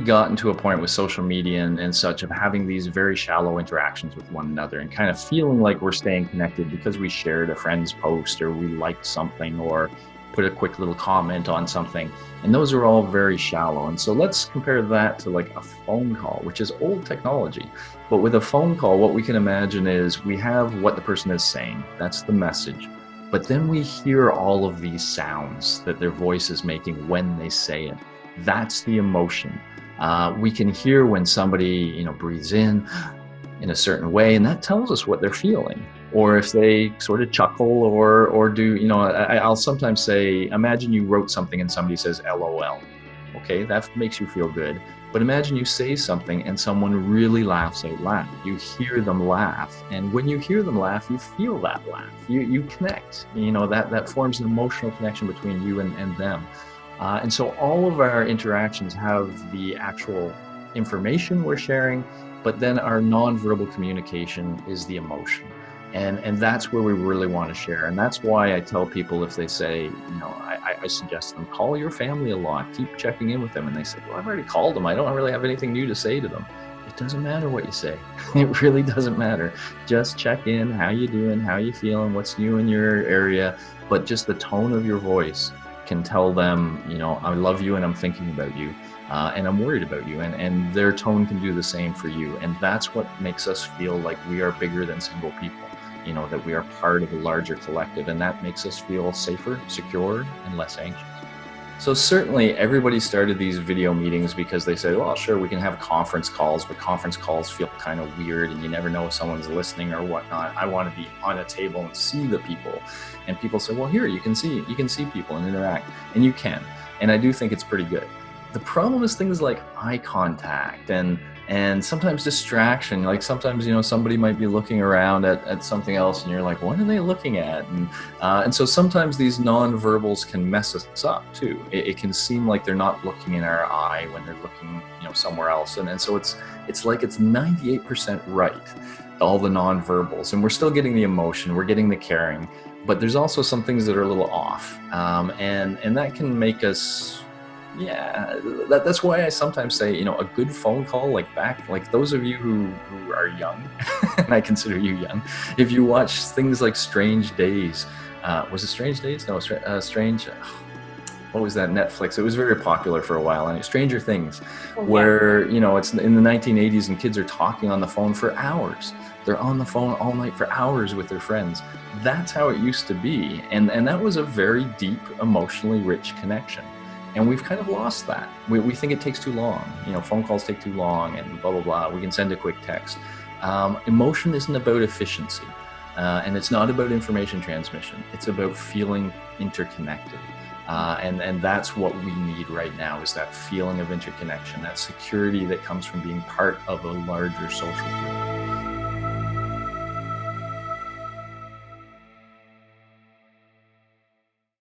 gotten to a point with social media and such of having these very shallow interactions with one another and kind of feeling like we're staying connected because we shared a friend's post or we liked something or put a quick little comment on something. And those are all very shallow. And so let's compare that to like a phone call, which is old technology. But with a phone call, what we can imagine is we have what the person is saying. That's the message. But then we hear all of these sounds that their voice is making when they say it. That's the emotion. We can hear when somebody, breathes in a certain way, and that tells us what they're feeling. Or if they sort of chuckle or do, I'll sometimes say, imagine you wrote something and somebody says LOL. Okay, that makes you feel good. But imagine you say something and someone really laughs out loud. You hear them laugh. And when you hear them laugh, you feel that laugh. You connect. That forms an emotional connection between you and them. And so all of our interactions have the actual information we're sharing, but then our nonverbal communication is the emotion. And that's where we really want to share. And that's why I tell people, if they say, I suggest them call your family a lot, keep checking in with them. And they say, well, I've already called them. I don't really have anything new to say to them. It doesn't matter what you say. It really doesn't matter. Just check in. How you doing? How you feeling? What's new in your area? But just the tone of your voice can tell them, I love you and I'm thinking about you. And I'm worried about you, and their tone can do the same for you. And that's what makes us feel like we are bigger than single people, that we are part of a larger collective, and that makes us feel safer, secure, and less anxious. So certainly everybody started these video meetings because they said, well, sure, we can have conference calls, but conference calls feel kind of weird and you never know if someone's listening or whatnot. I want to be on a table and see the people. And people say, well, here, you can see people and interact, and you can. And I do think it's pretty good. The problem is things like eye contact and sometimes distraction. Like sometimes, somebody might be looking around at something else and you're like, what are they looking at? And so sometimes these nonverbals can mess us up too. It can seem like they're not looking in our eye when they're looking, somewhere else. And so it's like it's 98% right, all the nonverbals. And we're still getting the emotion, we're getting the caring, but there's also some things that are a little off. And that can make us, that's why I sometimes say, a good phone call, like those of you who are young, and I consider you young, if you watch things like Strange Days, was it Strange Days? No, Strange, what was that, Netflix? It was very popular for a while, and Stranger Things, where, it's in the 1980s and kids are talking on the phone for hours. They're on the phone all night for hours with their friends. That's how it used to be. And that was a very deep, emotionally rich connection. And we've kind of lost that. We think it takes too long. Phone calls take too long and blah, blah, blah. We can send a quick text. Emotion isn't about efficiency. And it's not about information transmission. It's about feeling interconnected. And that's what we need right now, is that feeling of interconnection, that security that comes from being part of a larger social group.